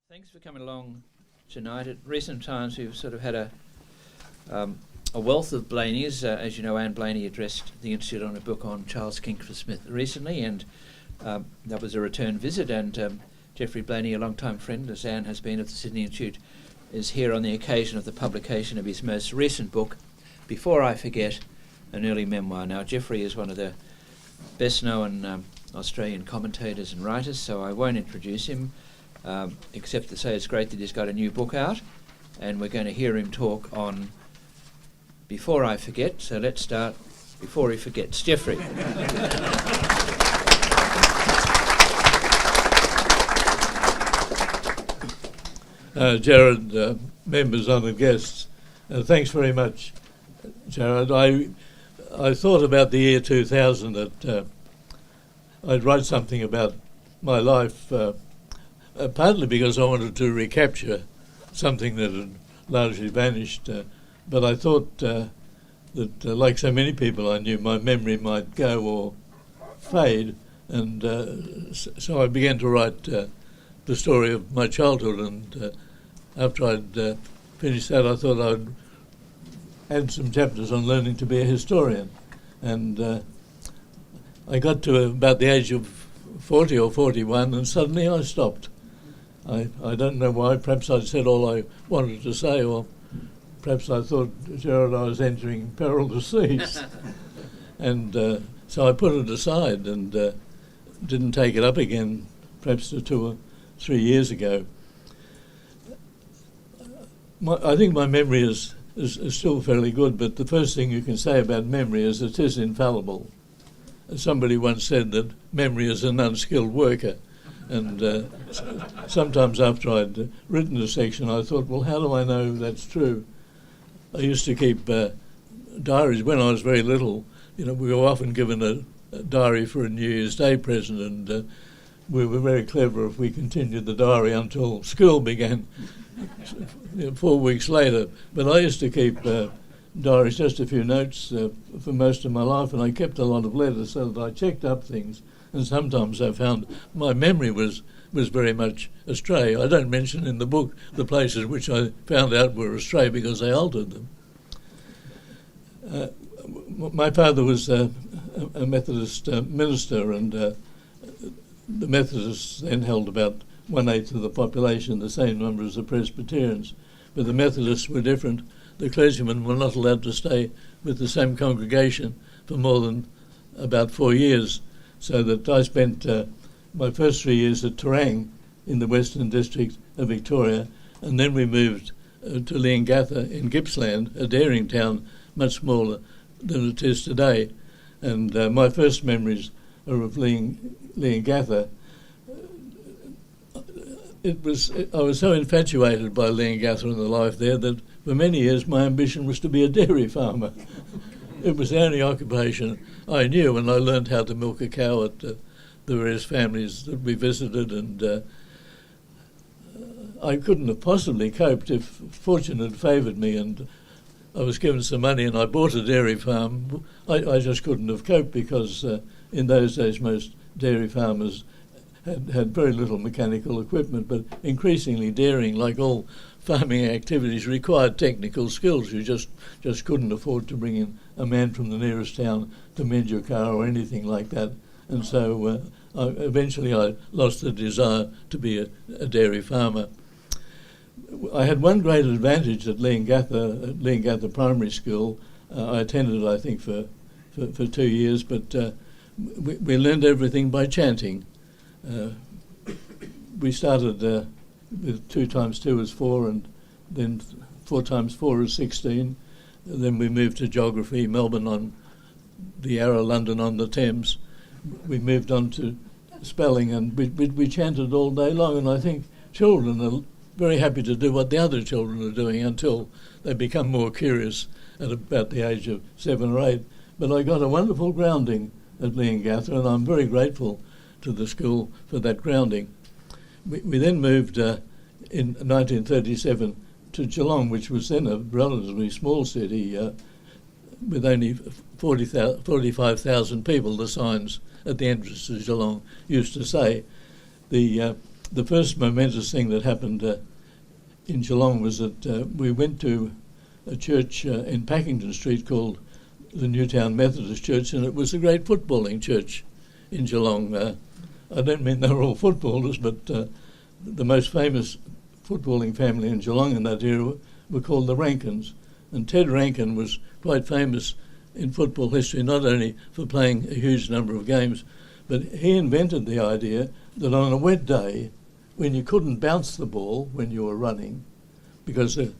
Thanks for coming along tonight. At recent times we've sort of had a wealth of Blaineys. As you know, Anne Blainey addressed the Institute on a book on Charles Kingsford Smith recently, and that was a return visit, and Geoffrey Blainey, a long-time friend, as Anne has been, of the Sydney Institute, is here on the occasion of the publication of his most recent book, Before I Forget, an early memoir. Now, Geoffrey is one of the best-known Australian commentators and writers, so I won't introduce him, except to say it's great that he's got a new book out, and we're going to hear him talk on Before I Forget. So let's start before he forgets. Geoffrey. Jared, members, honoured guests, thanks very much, Jared. I thought about the year 2000 that I'd write something about my life, partly because I wanted to recapture something that had largely vanished, but I thought that, like so many people I knew, my memory might go or fade, and so I began to write the story of my childhood, and after I'd finished that, I thought I'd add some chapters on learning to be a historian. And I got to about the age of 40 or 41, and suddenly I stopped. I don't know why. Perhaps I'd said all I wanted to say, or perhaps I thought, Gerard, I was entering perilous seas. And so I put it aside and didn't take it up again, perhaps 2 or 3 years ago. I think my memory is still fairly good, but the first thing you can say about memory is it is infallible. Somebody once said that memory is an unskilled worker, and sometimes after I'd written a section I thought, well, how do I know that's true? I used to keep diaries when I was very little. You know, we were often given a diary for a New Year's Day present, and we were very clever if we continued the diary until school began 4 weeks later. But I used to keep diaries, just a few notes for most of my life, and I kept a lot of letters so that I checked up things, and sometimes I found my memory was very much astray. I don't mention in the book the places which I found out were astray because I altered them. My father was a Methodist minister, and the Methodists then held about 1/8 of the population, the same number as the Presbyterians. But the Methodists were different. The clergymen were not allowed to stay with the same congregation for more than about 4 years, so that I spent my first 3 years at Terang in the Western District of Victoria, and then we moved to Leongatha in Gippsland, a dairying town much smaller than it is today. And my first memories are of Leongatha. I was so infatuated by Leongatha and the life there that for many years my ambition was to be a dairy farmer. It was the only occupation I knew, and I learned how to milk a cow at the various families that we visited, and I couldn't have possibly coped if fortune had favoured me and I was given some money and I bought a dairy farm. I just couldn't have coped because in those days most dairy farmers had very little mechanical equipment, but increasingly dairying, like all farming activities, required technical skills. You just couldn't afford to bring in a man from the nearest town to mend your car or anything like that. And so eventually I lost the desire to be a dairy farmer. I had one great advantage at Leongatha Primary School. I attended, I think, for 2 years, but we learned everything by chanting. We started with 2 times 2 is 4, and then 4 times 4 is 16. And then we moved to geography, Melbourne on the Yarra, London on the Thames. We moved on to spelling, and we chanted all day long, and I think children are very happy to do what the other children are doing until they become more curious at about the age of 7 or 8. But I got a wonderful grounding at Leongatha, and I'm very grateful to the school for that grounding. We then moved in 1937 to Geelong, which was then a relatively small city with only 45,000 people, the signs at the entrance to Geelong used to say. The the first momentous thing that happened in Geelong was that we went to a church in Packington Street called the Newtown Methodist Church, and it was a great footballing church in Geelong. I don't mean they were all footballers, but the most famous footballing family in Geelong in that era were called the Rankins. And Ted Rankin was quite famous in football history, not only for playing a huge number of games, but he invented the idea that on a wet day, when you couldn't bounce the ball when you were running, because the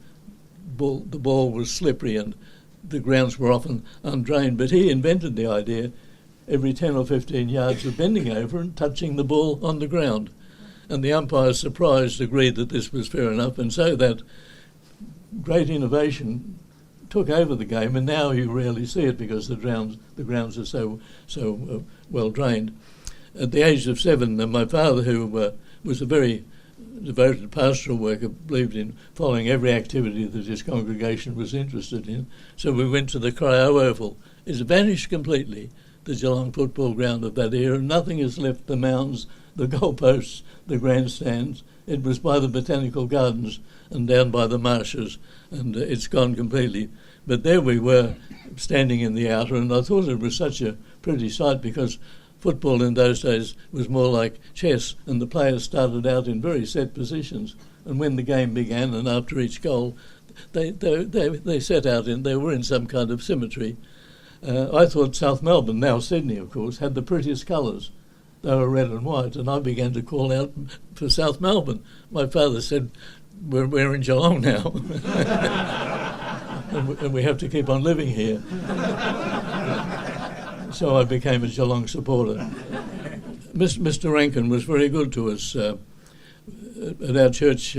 ball was slippery and the grounds were often undrained, but he invented the idea every 10 or 15 yards of bending over and touching the ball on the ground. And the umpires, surprised, agreed that this was fair enough, and so that great innovation took over the game, and now you rarely see it because the grounds are so well drained. At the age of 7, my father, who was a very devoted pastoral worker, believed in following every activity that his congregation was interested in. So we went to the Cryo Oval. It's vanished completely, the Geelong football ground of that era. Nothing is left, the mounds, the goalposts, the grandstands. It was by the Botanical Gardens and down by the marshes, and it's gone completely. But there we were, standing in the outer, and I thought it was such a pretty sight because football in those days was more like chess, and the players started out in very set positions. And when the game began, and after each goal, they set out they were in some kind of symmetry. I thought South Melbourne, now Sydney, of course, had the prettiest colours. They were red and white, and I began to call out for South Melbourne. My father said, "We're in Geelong now, and we have to keep on living here." So I became a Geelong supporter. Mr. Rankin was very good to us. At our church,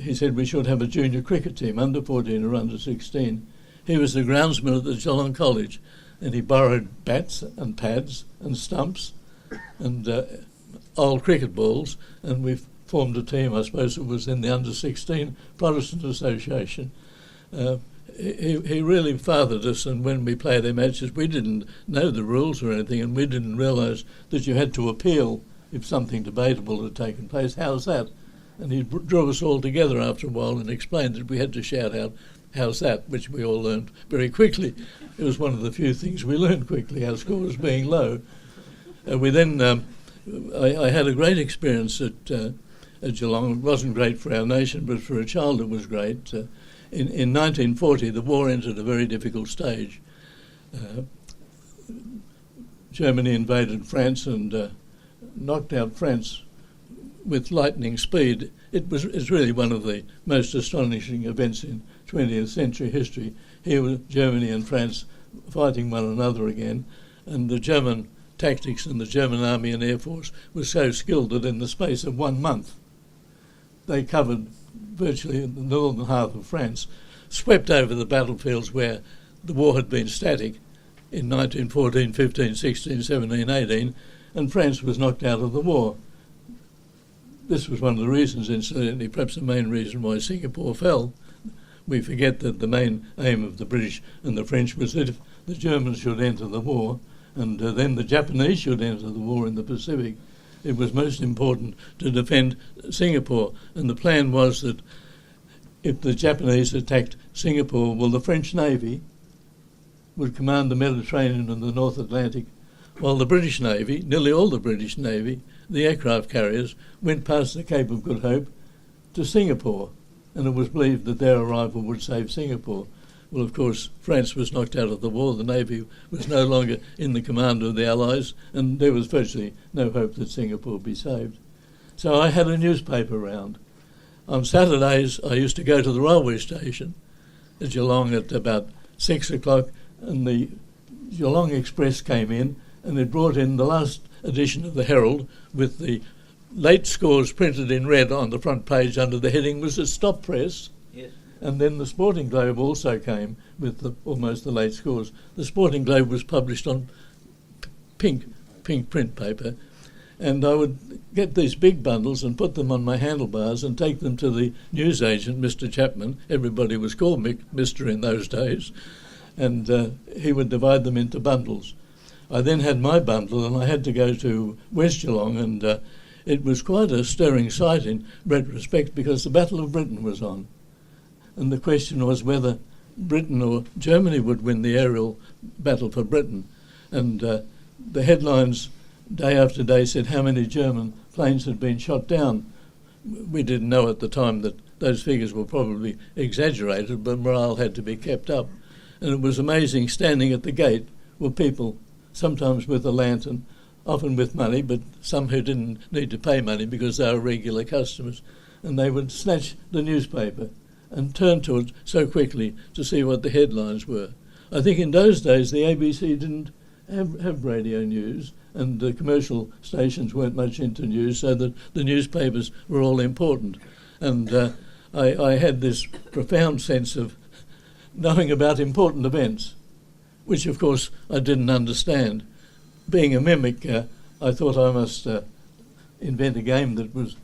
he said we should have a junior cricket team, under 14 or under 16. He was the groundsman at the Geelong College, and he borrowed bats and pads and stumps and old cricket balls, and we formed a team. I suppose it was in the under 16 Protestant Association. He really fathered us, and when we played our matches, we didn't know the rules or anything, and we didn't realise that you had to appeal if something debatable had taken place. How's that? And he drew us all together after a while and explained that we had to shout out, "How's that?" which we all learned very quickly. It was one of the few things we learned quickly, our scores being low. We then, I had a great experience at Geelong. It wasn't great for our nation, but for a child it was great. In 1940, the war entered a very difficult stage. Germany invaded France and knocked out France with lightning speed. It's really one of the most astonishing events in 20th century history. Here were Germany and France fighting one another again, and the German tactics and the German army and air force were so skilled that in the space of 1 month they covered virtually the northern half of France, swept over the battlefields where the war had been static in 1914, 15, 16, 17, 18, and France was knocked out of the war. This was one of the reasons, incidentally, perhaps the main reason why Singapore fell. We forget that the main aim of the British and the French was that if the Germans should enter the war, and then the Japanese should enter the war in the Pacific, it was most important to defend Singapore. And the plan was that if the Japanese attacked Singapore, well, the French Navy would command the Mediterranean and the North Atlantic, while the British Navy, nearly all the British Navy, the aircraft carriers, went past the Cape of Good Hope to Singapore, and it was believed that their arrival would save Singapore. Well, of course, France was knocked out of the war. The Navy was no longer in the command of the Allies, and there was virtually no hope that Singapore would be saved. So I had a newspaper round. On Saturdays, I used to go to the railway station at Geelong at about 6 o'clock, and the Geelong Express came in, and it brought in the last edition of the Herald with the late scores printed in red on the front page under the heading was a stop press. Yes. And then the Sporting Globe also came with almost the late scores. The Sporting Globe was published on pink print paper, and I would get these big bundles and put them on my handlebars and take them to the newsagent, Mr. Chapman. Everybody was called Mr. in those days, and he would divide them into bundles. I then had my bundle, and I had to go to West Geelong, and it was quite a stirring sight in retrospect, because the Battle of Britain was on. And the question was whether Britain or Germany would win the aerial battle for Britain. And the headlines day after day said how many German planes had been shot down. We didn't know at the time that those figures were probably exaggerated, but morale had to be kept up. And it was amazing, standing at the gate were people, sometimes with a lantern, often with money, but some who didn't need to pay money because they were regular customers, and they would snatch the newspaper and turn to it so quickly to see what the headlines were. I think in those days the ABC didn't have radio news, and the commercial stations weren't much into news, so that the newspapers were all important. And I had this profound sense of knowing about important events, which of course I didn't understand. Being a mimic, I thought I must invent a game that was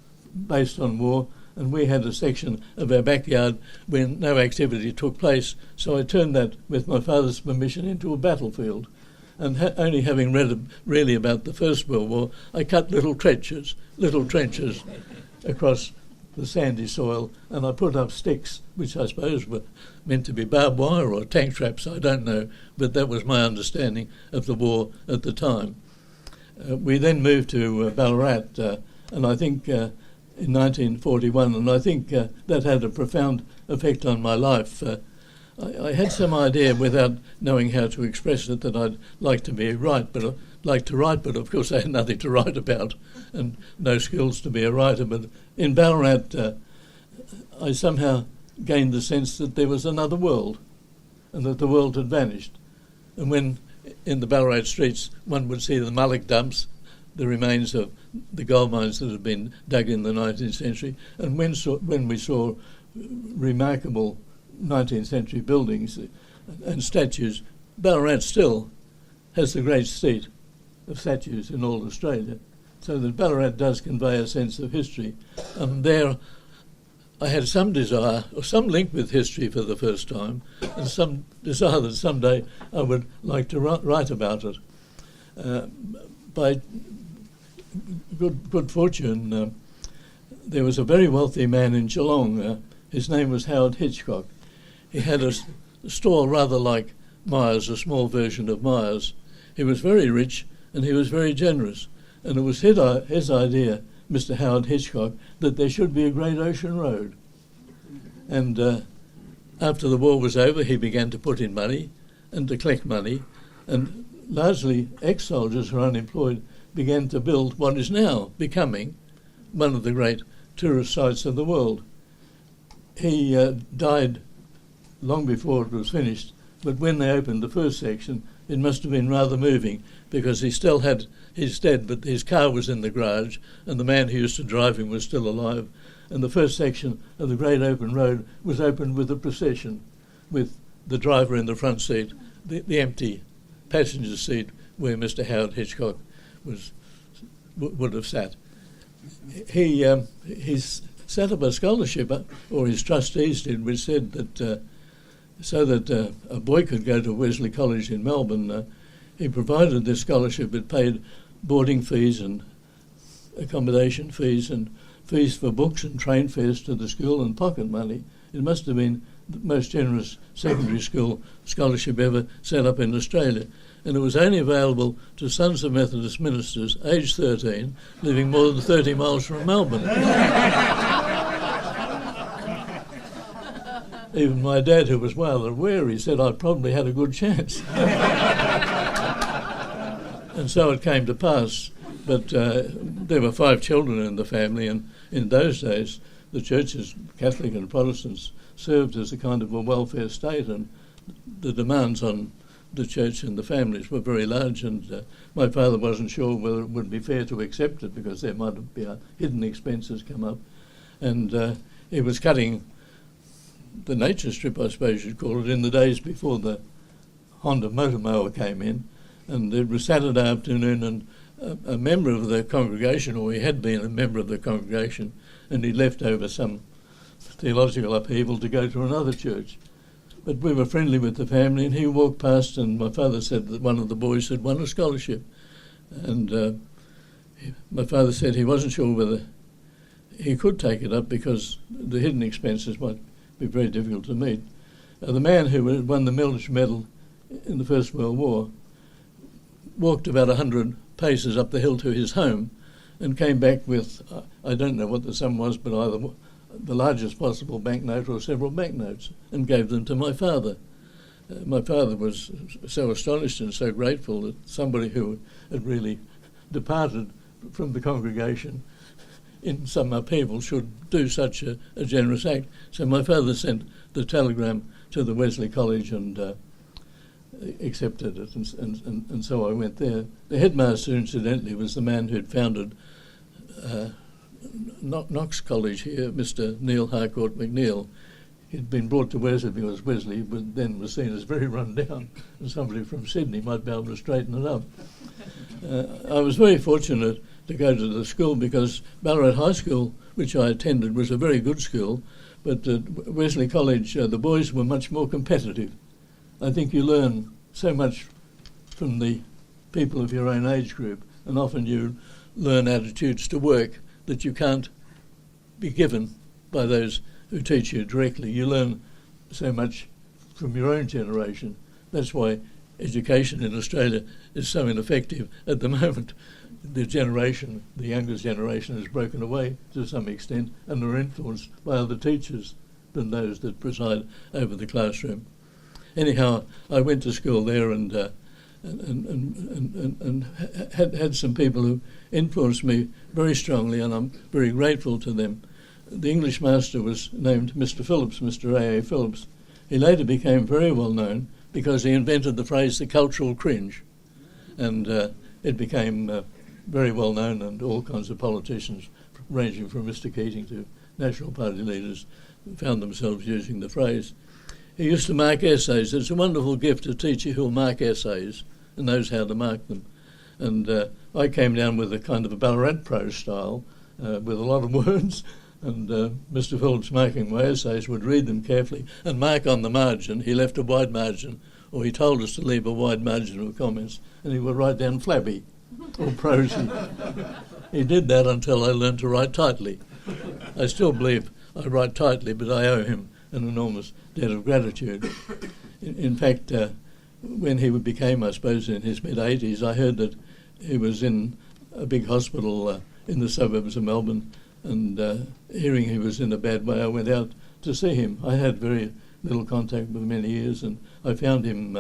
based on war, and we had a section of our backyard where no activity took place, so I turned that, with my father's permission, into a battlefield. And only having read really about the First World War, I cut little trenches across the sandy soil, and I put up sticks, which I suppose were meant to be barbed wire or tank traps, I don't know, but that was my understanding of the war at the time. We then moved to Ballarat, and I think in 1941, and I think that had a profound effect on my life. I had some idea, without knowing how to express it, that I'd like to write, but of course I had nothing to write about and no skills to be a writer. But in Ballarat, I somehow gained the sense that there was another world and that the world had vanished. And when in the Ballarat streets one would see the mullock dumps, the remains of the gold mines that had been dug in the 19th century, and when we saw remarkable 19th century buildings and statues, Ballarat still has the great seat of statues in all Australia, so that Ballarat does convey a sense of history. And there I had some desire, or some link with history for the first time, and some desire that someday I would like to write about it. By good fortune, there was a very wealthy man in Geelong. His name was Howard Hitchcock. He had a store rather like Myers, a small version of Myers. He was very rich and he was very generous. And it was his idea, Mr. Howard Hitchcock, that there should be a Great Ocean Road. And after the war was over, he began to put in money and to collect money. And largely ex-soldiers who are unemployed began to build what is now becoming one of the great tourist sites of the world. He died long before it was finished, but when they opened the first section, it must have been rather moving, because he still had his dead, but his car was in the garage, and the man who used to drive him was still alive. And the first section of the Great Open Road was opened with a procession, with the driver in the front seat, the empty passenger seat where Mr. Howard Hitchcock would have sat. He set up a scholarship, or his trustees did, which said that so that a boy could go to Wesley College in Melbourne, he provided this scholarship. It paid boarding fees and accommodation fees and fees for books and train fares to the school and pocket money. It must have been the most generous secondary school scholarship ever set up in Australia. And it was only available to sons of Methodist ministers, aged 13, living more than 30 miles from Melbourne. Even my dad, who was rather wary, said I probably had a good chance. And so it came to pass. But there were 5 children in the family, and in those days the churches, Catholic and Protestants, served as a kind of a welfare state, and the demands on the church and the families were very large, and my father wasn't sure whether it would be fair to accept it, because there might be hidden expenses come up. And he was cutting the nature strip, I suppose you'd call it, in the days before the Honda motor mower came in. And it was Saturday afternoon, and a member of the congregation, or he had been a member of the congregation, and he left over some theological upheaval to go to another church. But we were friendly with the family, and he walked past, and my father said that one of the boys had won a scholarship. And my father said he wasn't sure whether he could take it up because the hidden expenses might be very difficult to meet. The man who won the military medal in the First World War walked about 100 paces up the hill to his home and came back with, I don't know what the sum was, but either the largest possible banknote or several banknotes, and gave them to my father. My father was so astonished and so grateful that somebody who had really departed from the congregation in some upheaval should do such a generous act. So my father sent the telegram to the Wesley College and accepted it, and so I went there. The headmaster, incidentally, was the man who'd founded Knox College here, Mr. Neil Harcourt McNeil. He'd been brought to Wesley because Wesley then was seen as very run down, and somebody from Sydney might be able to straighten it up. I was very fortunate to go to the school because Ballarat High School, which I attended, was a very good school, but at Wesley College the boys were much more competitive. I think you learn so much from the people of your own age group, and often you learn attitudes to work that you can't be given by those who teach you directly. You learn so much from your own generation. That's why education in Australia is so ineffective at the moment. The youngest generation, has broken away to some extent and are influenced by other teachers than those that preside over the classroom. Anyhow, I went to school there and had some people who influenced me very strongly, and I'm very grateful to them. The English master was named Mr. Phillips, Mr. A.A. Phillips. He later became very well known because he invented the phrase the cultural cringe, and it became very well known, and all kinds of politicians, ranging from Mr. Keating to National Party leaders, found themselves using the phrase. He used to mark essays. It's a wonderful gift, a teacher who'll mark essays and knows how to mark them. And I came down with a kind of a Ballarat prose style with a lot of words, and Mr. Phillips, marking my essays, would read them carefully and mark on the margin. He left a wide margin, or he told us to leave a wide margin of comments, and he would write down flabby or prosy. He did that until I learned to write tightly. I still believe I write tightly, but I owe him an enormous debt of gratitude. In fact, when he became, I suppose, in his mid-80s, I heard that he was in a big hospital in the suburbs of Melbourne, and hearing he was in a bad way, I went out to see him. I had very little contact with him many years, and I found him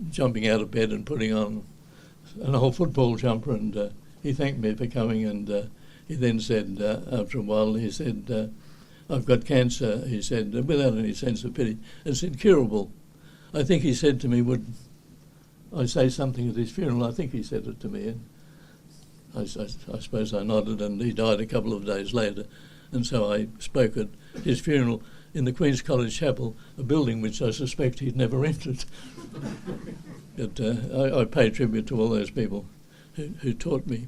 jumping out of bed and putting on an old football jumper, and he thanked me for coming, and he then said, after a while, he said, I've got cancer, he said, without any sense of pity. It's incurable. I think he said to me, would I say something at his funeral? I think he said it to me, and I suppose I nodded, and he died a couple of days later. And so I spoke at his funeral in the Queen's College Chapel, a building which I suspect he'd never entered. But I pay tribute to all those people who taught me.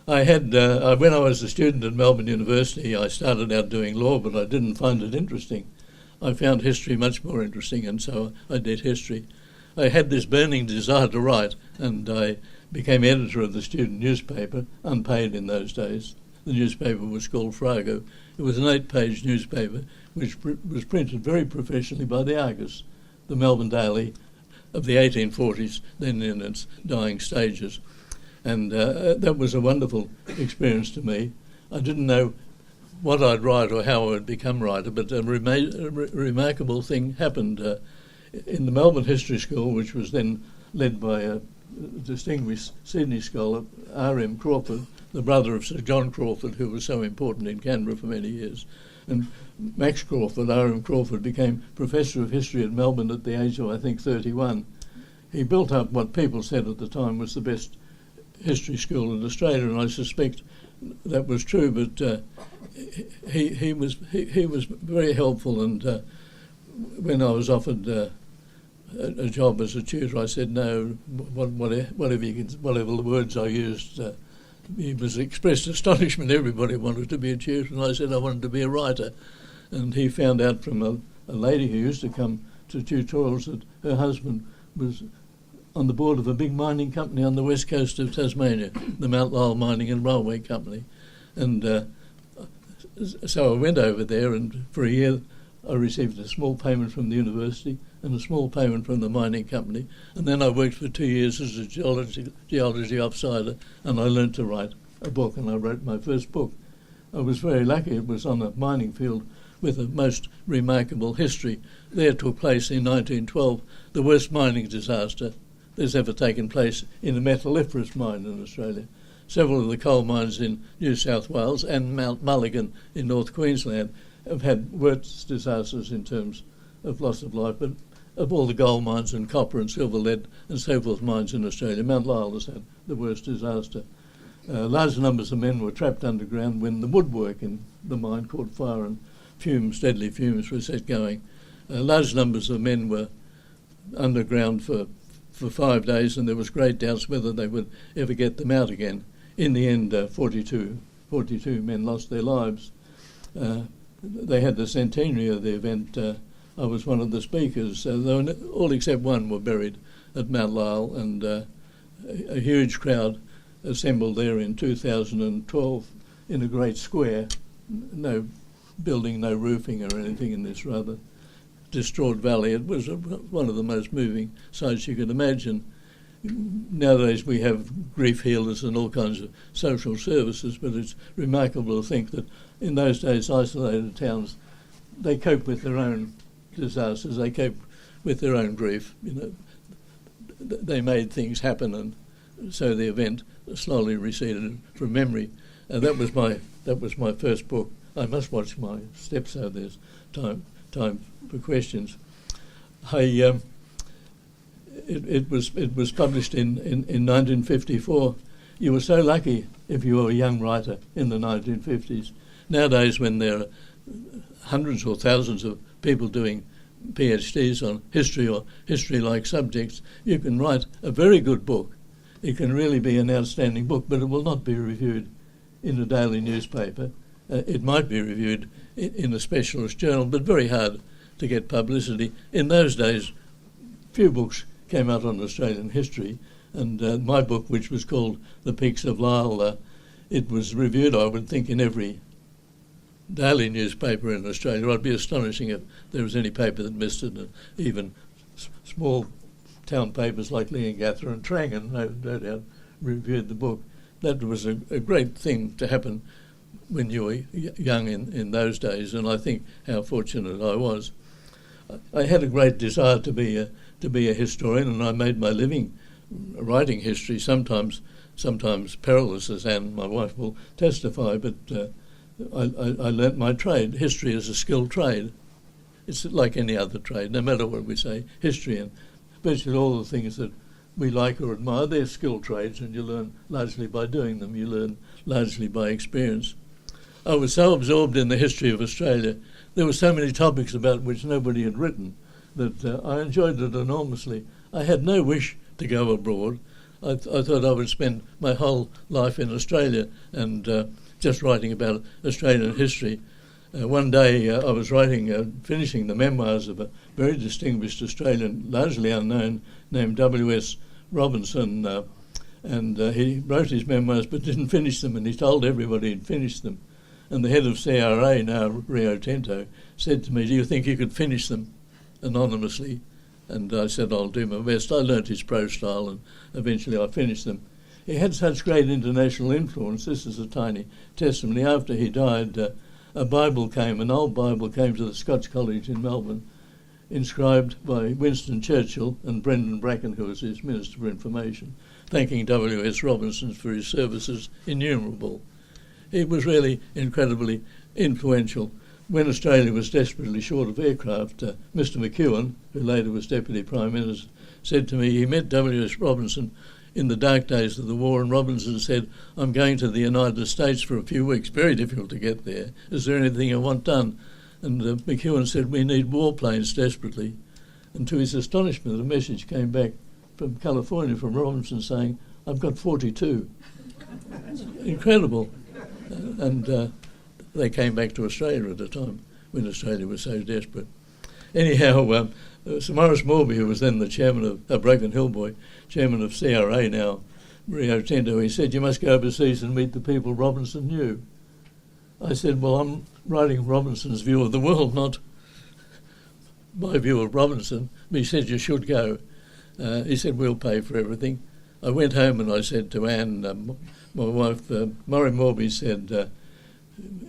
I had, when I was a student at Melbourne University, I started out doing law, but I didn't find it interesting. I found history much more interesting, and so I did history. I had this burning desire to write, and I became editor of the student newspaper, unpaid in those days. The newspaper was called Frago. It was an 8-page newspaper which was printed very professionally by the Argus, the Melbourne daily of the 1840s, then in its dying stages. And that was a wonderful experience to me. I didn't know what I'd write or how I would become writer, but a remarkable thing happened in the Melbourne History School, which was then led by a distinguished Sydney scholar, R.M. Crawford, the brother of Sir John Crawford, who was so important in Canberra for many years. And Max Crawford, R.M. Crawford, became Professor of History at Melbourne at the age of, I think, 31. He built up what people said at the time was the best history school in Australia, and I suspect that was true, but he was very helpful, and when I was offered a job as a tutor, I said no, whatever the words I used. He was expressed astonishment. Everybody wanted to be a tutor, and I said I wanted to be a writer. And he found out from a lady who used to come to tutorials that her husband was on the board of a big mining company on the west coast of Tasmania, the Mount Lyell Mining and Railway Company. And so I went over there, and for a year I received a small payment from the university and a small payment from the mining company. And then I worked for 2 years as a geology offsider, and I learnt to write a book, and I wrote my first book. I was very lucky. It was on a mining field with a most remarkable history. There took place in 1912 the worst mining disaster that's ever taken place in a metalliferous mine in Australia. Several of the coal mines in New South Wales and Mount Mulligan in North Queensland have had worse disasters in terms of loss of life, but of all the gold mines and copper and silver, lead and so forth mines in Australia, Mount Lyell has had the worst disaster. Large numbers of men were trapped underground when the woodwork in the mine caught fire and fumes, deadly fumes, were set going. Large numbers of men were underground for 5 days, and there was great doubts whether they would ever get them out again. In the end, 42 men lost their lives. They had the centenary of the event. I was one of the speakers. All except one were buried at Mount Lyell, and a huge crowd assembled there in 2012 in a great square. No building, no roofing or anything in this rather distraught valley. It was one of the most moving sights you could imagine. Nowadays we have grief healers and all kinds of social services, but it's remarkable to think that in those days isolated towns, they cope with their own disasters, they cope with their own grief. You know, they made things happen, and so the event slowly receded from memory. That was my first book. I must watch my steps, so there's time for questions. It was published in 1954. You were so lucky if you were a young writer in the 1950s. Nowadays, when there are hundreds or thousands of people doing PhDs on history or history-like subjects, you can write a very good book. It can really be an outstanding book, but it will not be reviewed in a daily newspaper. It might be reviewed in a specialist journal, but very hard to get publicity. In those days, few books came out on Australian history, and my book, which was called The Peaks of Lyell, it was reviewed, I would think, in every daily newspaper in Australia. I'd be astonishing if there was any paper that missed it, and even small town papers like Leongatha and Terang, and no doubt reviewed the book. That was a great thing to happen when you were young in those days, and I think how fortunate I was. I had a great desire to be a historian, and I made my living writing history, sometimes perilous, as Anne, my wife, will testify, but I learnt my trade. History is a skilled trade. It's like any other trade, no matter what we say. History and virtually all the things that we like or admire, they're skilled trades, and you learn largely by doing them. You learn largely by experience. I was so absorbed in the history of Australia, there were so many topics about which nobody had written, that I enjoyed it enormously. I had no wish to go abroad. I thought I would spend my whole life in Australia and just writing about Australian history. One day I was finishing the memoirs of a very distinguished Australian, largely unknown, named W.S. Robinson, and he wrote his memoirs but didn't finish them, and he told everybody he'd finished them. And the head of CRA, now Rio Tinto, said to me, "Do you think you could finish them anonymously?" And I said, "I'll do my best." I learnt his prose style, and eventually I finished them. He had such great international influence. This is a tiny testimony. After he died, an old Bible came to the Scotch College in Melbourne, inscribed by Winston Churchill and Brendan Bracken, who was his Minister for Information, thanking W.S. Robinson for his services innumerable. He was really incredibly influential. When Australia was desperately short of aircraft, Mr. McEwen, who later was Deputy Prime Minister, said to me he met W.S. Robinson in the dark days of the war, and Robinson said, "I'm going to the United States for a few weeks, very difficult to get there. Is there anything I want done?" And McEwen said, "We need warplanes desperately." And to his astonishment, a message came back from California from Robinson saying, "I've got 42. Incredible. And they came back to Australia at a time when Australia was so desperate. Anyhow, Sir Maurice Morby, who was then the chairman of Broken Hill Boy, chairman of CRA now, Rio Tinto, he said, "You must go overseas and meet the people Robinson knew." I said, "Well, I'm writing Robinson's view of the world, not my view of Robinson." But he said, "You should go." He said, "We'll pay for everything." I went home and I said to Anne, my wife, Murray Morby said,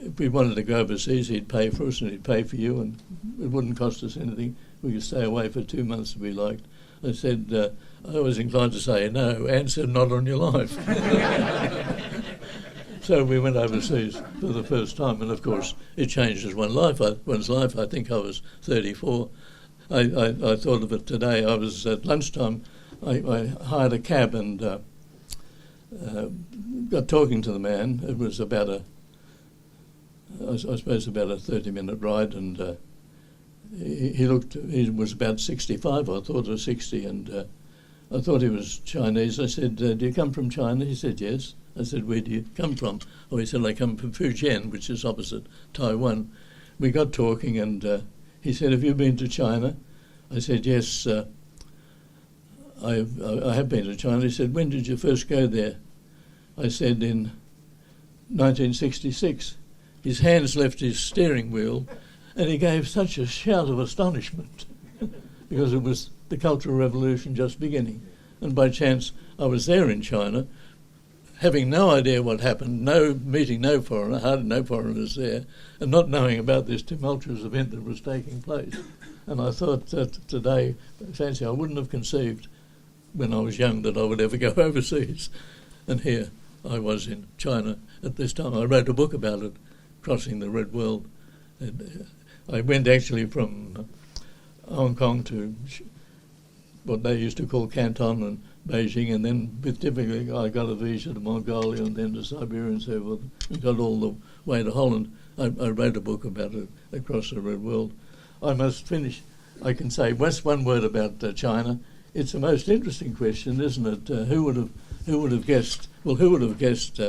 if we wanted to go overseas, he'd pay for us and he'd pay for you, and it wouldn't cost us anything. We could stay away for 2 months if we liked. I said, I was inclined to say no. Anne said, "Not on your life." So we went overseas for the first time, and of course it changes one's life. I think I was 34. I thought of it today. I was at lunchtime. I hired a cab and got talking to the man. It was about I suppose about a 30-minute ride, and he was about 65, I thought, or 60, and I thought he was Chinese. I said, "Do you come from China?" He said, "Yes." I said, "Where do you come from?" Oh, he said, "I come from Fujian, which is opposite Taiwan." We got talking, and he said, "Have you been to China?" I said, "Yes, I have been to China." He said, "When did you first go there?" I said, "In 1966. His hands left his steering wheel, and he gave such a shout of astonishment because it was the Cultural Revolution just beginning. And by chance, I was there in China, having no idea what happened, meeting no foreigner, hardly no foreigners there, and not knowing about this tumultuous event that was taking place. And I thought that today, fancy, I wouldn't have conceived when I was young that I would ever go overseas. And here I was in China at this time. I wrote a book about it, Crossing the Red World. And I went actually from Hong Kong to what they used to call Canton and Beijing, and then with difficulty I got a visa to Mongolia and then to Siberia and so forth, and got all the way to Holland. I wrote a book about it, Across the Red World. I must finish. I can say just one word about China. It's a most interesting question, isn't it? Who would have guessed? Well, who would have guessed?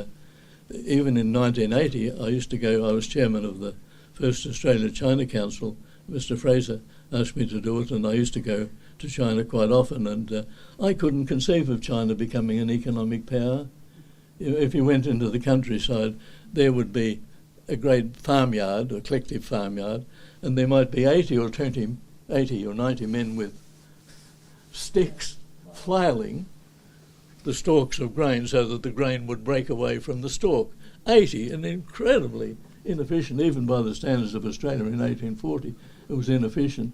Even in 1980, I was chairman of the first Australia-China Council. Mr. Fraser asked me to do it, and I used to go to China quite often, and I couldn't conceive of China becoming an economic power. If you went into the countryside, there would be a great farmyard, a collective farmyard, and there might be 80 or 90 men with sticks flailing the stalks of grain so that the grain would break away from the stalk. 80, and incredibly inefficient, even by the standards of Australia in 1840. It was inefficient.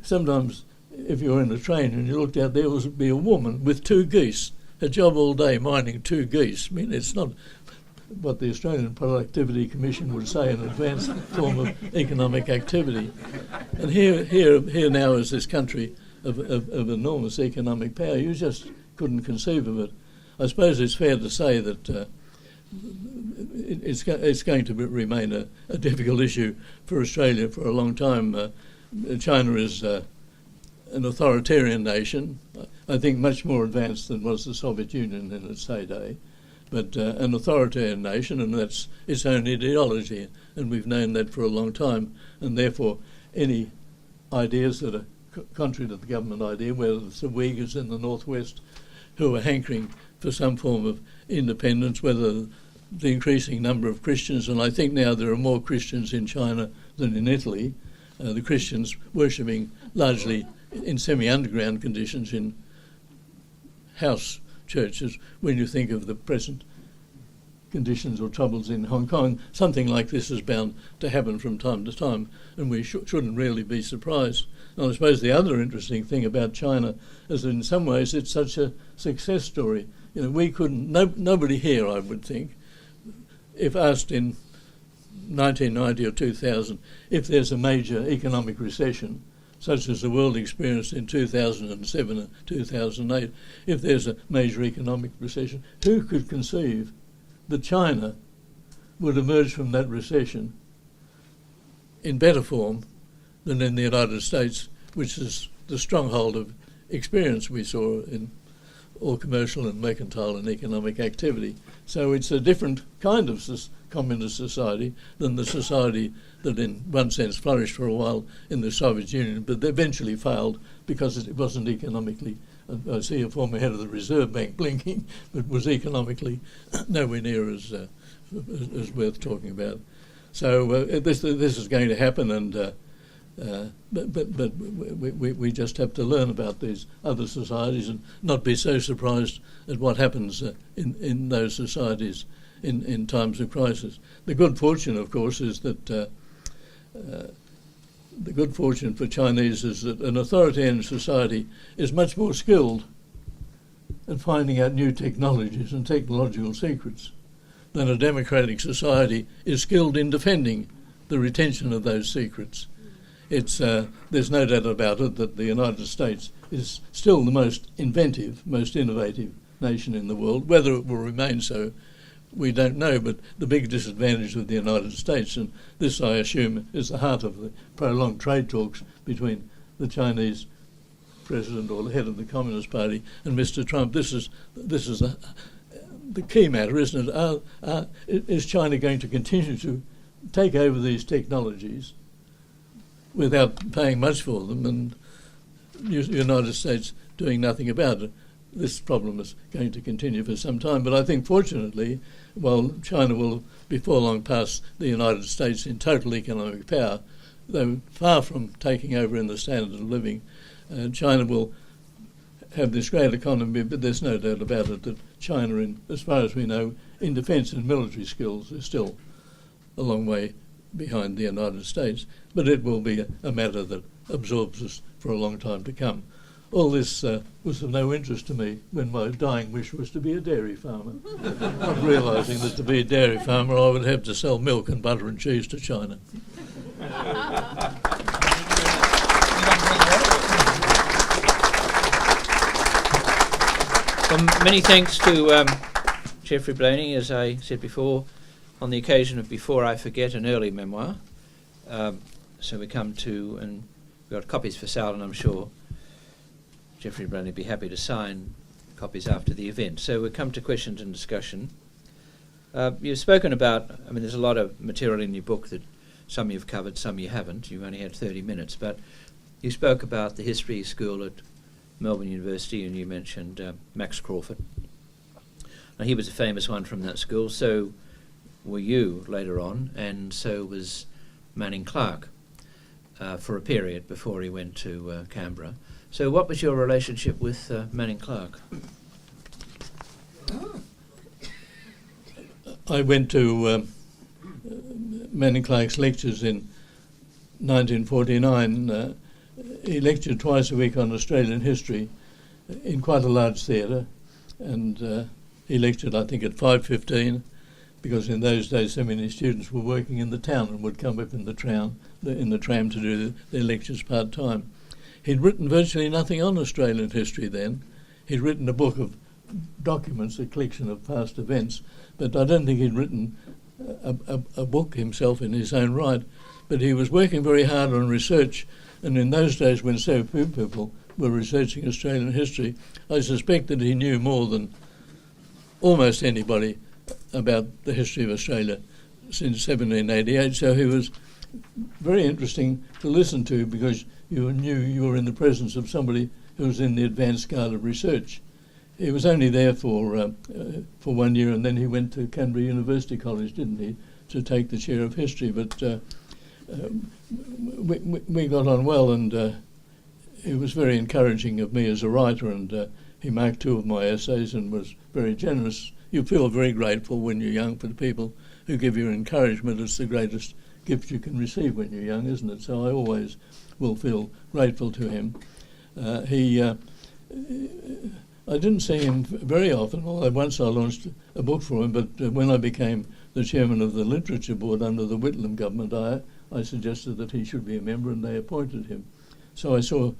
Sometimes, if you were in a train and you looked out, there would be a woman with 2 geese, a job all day minding 2 geese. I mean, it's not what the Australian Productivity Commission would say, an advanced form of economic activity. And here now is this country of enormous economic power. You just couldn't conceive of it. I suppose it's fair to say that it's going to remain a difficult issue for Australia for a long time. China is an authoritarian nation, I think much more advanced than was the Soviet Union in its heyday, but an authoritarian nation, and that's its own ideology, and we've known that for a long time, and therefore any ideas that are contrary to the government idea, whether it's the Uyghurs in the northwest who are hankering for some form of independence, whether the increasing number of Christians, and I think now there are more Christians in China than in Italy, the Christians worshipping largely in semi-underground conditions in house churches. When you think of the present conditions or troubles in Hong Kong, something like this is bound to happen from time to time, and we shouldn't really be surprised. And I suppose the other interesting thing about China is that in some ways it's such a success story. You know, we couldn't, nobody here, I would think, if asked in 1990 or 2000, if there's a major economic recession, such as the world experienced in 2007 and 2008, if there's a major economic recession, who could conceive that China would emerge from that recession in better form than in the United States, which is the stronghold of experience we saw in or commercial and mercantile and economic activity. So it's a different kind of communist society than the society that in one sense flourished for a while in the Soviet Union, but eventually failed because it wasn't economically, I see a former head of the Reserve Bank blinking, but was economically nowhere near as worth talking about. So this is going to happen, and but we just have to learn about these other societies and not be so surprised at what happens in those societies in times of crisis. The good fortune, of course, is that the good fortune for Chinese is that an authoritarian society is much more skilled at finding out new technologies and technological secrets than a democratic society is skilled in defending the retention of those secrets. There's no doubt about it that the United States is still the most inventive, most innovative nation in the world. Whether it will remain so, we don't know, but the big disadvantage of the United States, and this I assume is the heart of the prolonged trade talks between the Chinese president or the head of the Communist Party and Mr. Trump, this is the key matter, isn't it? Is China going to continue to take over these technologies without paying much for them, and the United States doing nothing about it? This problem is going to continue for some time, but I think fortunately, while China will before long pass the United States in total economic power, though far from taking over in the standard of living, China will have this great economy, but there's no doubt about it that China, as far as we know, in defence and military skills is still a long way behind the United States, but it will be a matter that absorbs us for a long time to come. All this was of no interest to me when my dying wish was to be a dairy farmer, not realising that to be a dairy farmer I would have to sell milk and butter and cheese to China. Well, many thanks to Geoffrey Blainey, as I said before, on the occasion of Before I Forget, an early memoir. So we come to, and we've got copies for sale, and I'm sure Geoffrey Blainey would be happy to sign copies after the event. So we come to questions and discussion. You've spoken about, there's a lot of material in your book that some you've covered, some you haven't. You've only had 30 minutes, but you spoke about the history school at Melbourne University, and you mentioned Max Crawford. Now, he was a famous one from that school, so were you later on, and so was Manning Clark for a period before he went to Canberra. So what was your relationship with Manning Clark? I went to Manning Clark's lectures in 1949. He lectured twice a week on Australian history in quite a large theatre, and he lectured, I think, at 5:15, because in those days so many students were working in the town and would come up in the tram to do their lectures part-time. He'd written virtually nothing on Australian history then. He'd written a book of documents, a collection of past events, but I don't think he'd written a book himself in his own right. But he was working very hard on research, and in those days when so few people were researching Australian history, I suspect that he knew more than almost anybody about the history of Australia since 1788, so he was very interesting to listen to, because you knew you were in the presence of somebody who was in the advanced guard of research. He was only there for 1 year, and then he went to Canberra University College, didn't he, to take the chair of history. But we got on well, and he was very encouraging of me as a writer, and he marked 2 of my essays and was very generous. You feel very grateful when you're young for the people who give you encouragement. It's the greatest gift you can receive when you're young, isn't it? So I always will feel grateful to him. I didn't see him very often, although once I launched a book for him, but when I became the chairman of the Literature Board under the Whitlam government, I suggested that he should be a member, and they appointed him. So I saw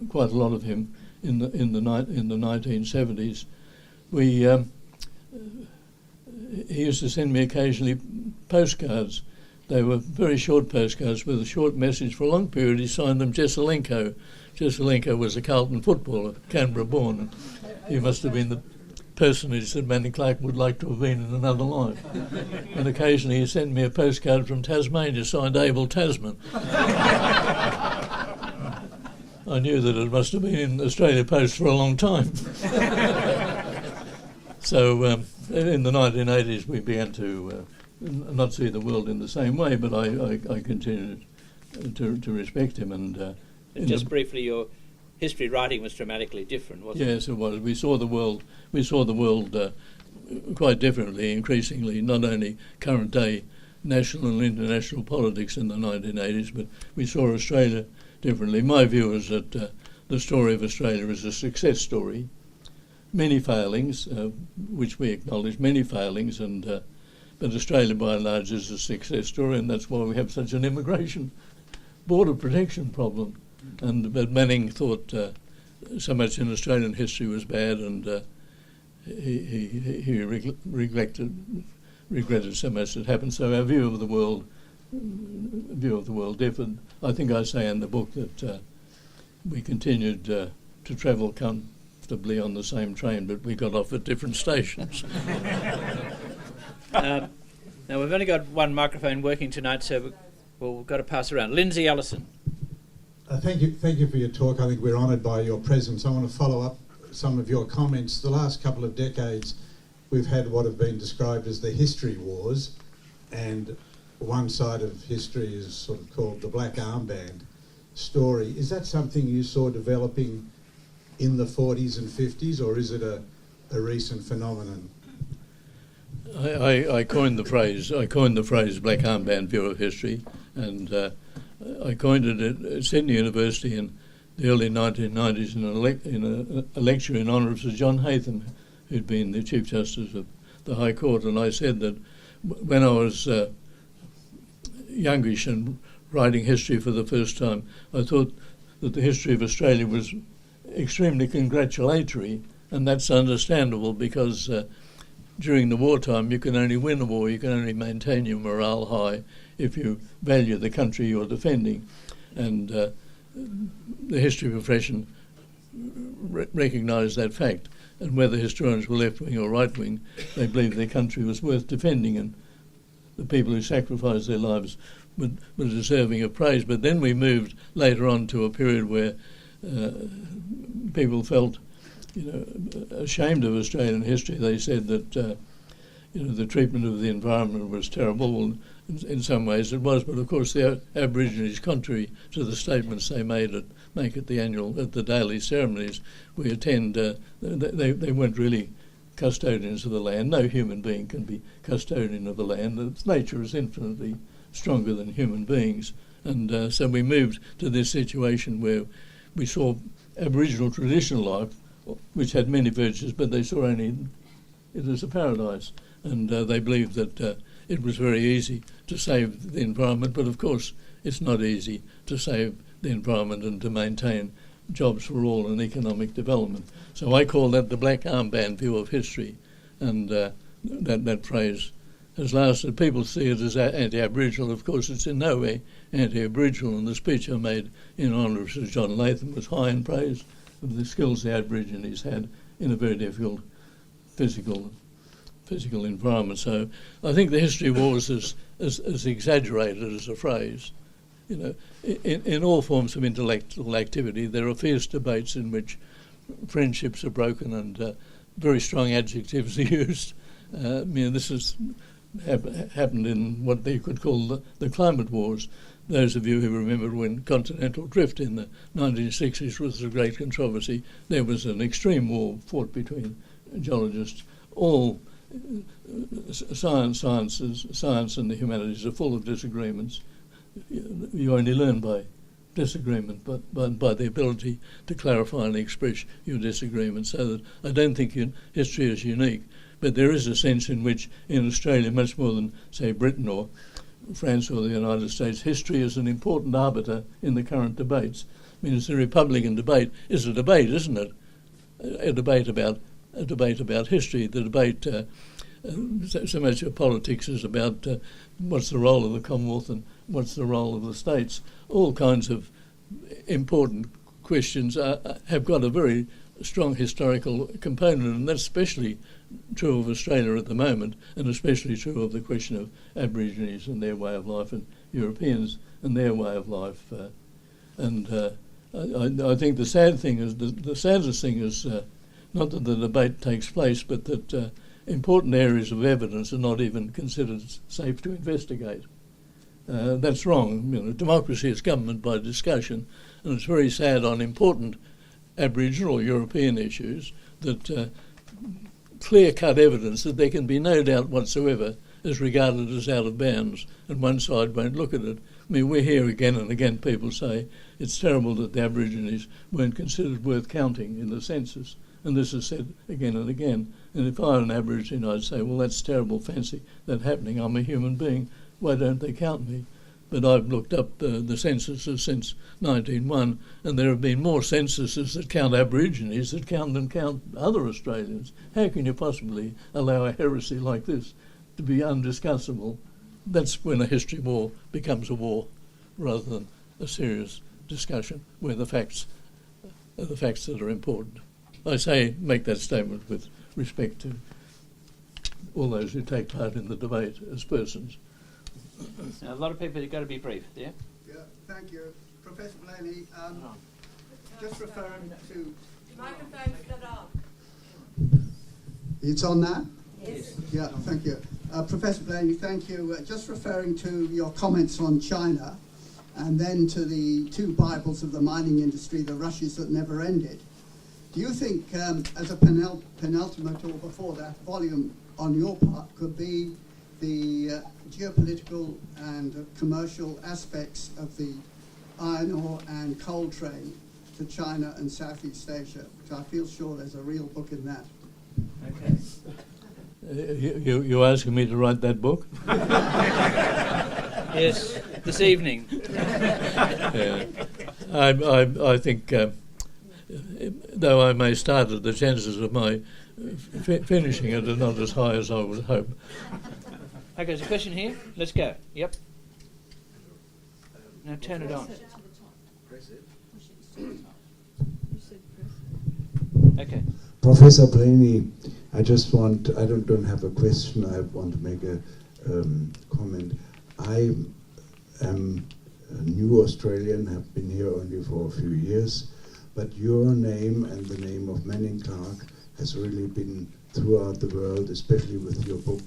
quite a lot of him in the 1970s. He used to send me occasionally postcards. They were very short postcards with a short message. For a long period he signed them Jesselenko. Jesselenko was a Carlton footballer, Canberra born. He must have been the personage that Manning Clark would like to have been in another life. And occasionally he sent me a postcard from Tasmania signed Abel Tasman. I knew that it must have been in Australia Post for a long time. So in the 1980s we began to not see the world in the same way, but I continued to respect him. And just briefly, your history writing was dramatically different, wasn't it? Yes, it was. We saw the world quite differently, increasingly, not only current day national and international politics in the 1980s, but we saw Australia differently. My view is that the story of Australia is a success story. Many failings, which we acknowledge, many failings, but Australia by and large is a success story, and that's why we have such an immigration border protection problem. But Manning thought so much in Australian history was bad, and he regretted so much that happened. So our view of the world differed. I think I say in the book that we continued to travel comfortably on the same train, but we got off at different stations. Now we've only got one microphone working tonight, so we've got to pass around. Lindsay Ellison. Thank you for your talk. I think we're honoured by your presence. I want to follow up some of your comments. The last couple of decades, we've had what have been described as the history wars, and one side of history is sort of called the black armband story. Is that something you saw developing in the 40s and 50s, or is it a recent phenomenon? I coined the phrase black armband view of history, and I coined it at Sydney University in the early 1990s in a lecture in honour of Sir John Haytham, who'd been the Chief Justice of the High Court. And I said that when I was youngish and writing history for the first time, I thought that the history of Australia was extremely congratulatory, and that's understandable because during the wartime you can only win a war, you can only maintain your morale high if you value the country you're defending. And the history profession recognised that fact, and whether historians were left-wing or right-wing, they believed their country was worth defending, and the people who sacrificed their lives were deserving of praise. But then we moved later on to a period where people felt ashamed of Australian history. They said that the treatment of the environment was terrible. Well, in some ways it was, but of course the Aborigines, contrary to the statements they make at the daily ceremonies we attend, they weren't really custodians of the land. No human being can be custodian of the land. Its nature is infinitely stronger than human beings, and so we moved to this situation where we saw Aboriginal traditional life, which had many virtues, but they saw only it as a paradise, and they believed that it was very easy to save the environment, but of course it's not easy to save the environment and to maintain jobs for all and economic development. So I call that the black armband view of history, and that phrase has lasted. People see it as anti-Aboriginal. Of course it's in no way anti-Aboriginal, and the speech I made in honour of Sir John Latham was high in praise of the skills the Aborigines had in a very difficult physical environment. So I think the history wars is exaggerated as a phrase. In all forms of intellectual activity, there are fierce debates in which friendships are broken and very strong adjectives are used. This has happened in what they could call the climate wars. Those of you who remember when continental drift in the 1960s was a great controversy, there was an extreme war fought between geologists. All science and the humanities are full of disagreements. You only learn by disagreement, but by the ability to clarify and express your disagreement. So that I don't think history is unique, but there is a sense in which in Australia, much more than, say, Britain or France or the United States, history is an important arbiter in the current debates. It's the Republican debate is a debate, isn't it? A debate about history. The debate, so much of politics is about what's the role of the Commonwealth and what's the role of the states. All kinds of important questions have got a very strong historical component, and that's especially true of Australia at the moment, and especially true of the question of Aborigines and their way of life, and Europeans and their way of life. I think the saddest thing is not that the debate takes place, but that important areas of evidence are not even considered safe to investigate. That's wrong. Democracy is government by discussion, and it's very sad on important Aboriginal European issues that clear-cut evidence that there can be no doubt whatsoever is regarded as out of bounds, and one side won't look at it. I mean, we hear again and again people say it's terrible that the Aborigines weren't considered worth counting in the census, and this is said again and again. And if I were an Aborigine, I'd say, well, that's terrible, fancy that happening. I'm a human being. Why don't they count me? But I've looked up the censuses since 1901, and there have been more censuses that count Aborigines than count other Australians. How can you possibly allow a heresy like this to be undiscussable? That's when a history war becomes a war, rather than a serious discussion where the facts are the facts that are important. I say make that statement with respect to all those who take part in the debate as persons. Now, a lot of people have got to be brief, yeah? Yeah, thank you. Professor Blainey, just referring to... Microphone's not on. It's on now? Yes. Yeah, thank you. Professor Blainey, thank you. Just referring to your comments on China and then to the two Bibles of the mining industry, the rushes that never ended. Do you think, as a penultimate or before that volume on your part, could be the geopolitical and commercial aspects of the iron ore and coal trade to China and Southeast Asia? Which I feel sure there's a real book in that. Okay. You're asking me to write that book? Yes, this evening. Yeah. I think, though I may start it, the chances of my finishing it are not as high as I would hope. Okay, there's a question here. Let's go. Yep. Now turn it on. Okay. Professor Blainey, I don't have a question, I want to make a comment. I am a new Australian, have been here only for a few years, but your name and the name of Manning Clark has really been throughout the world, especially with your book,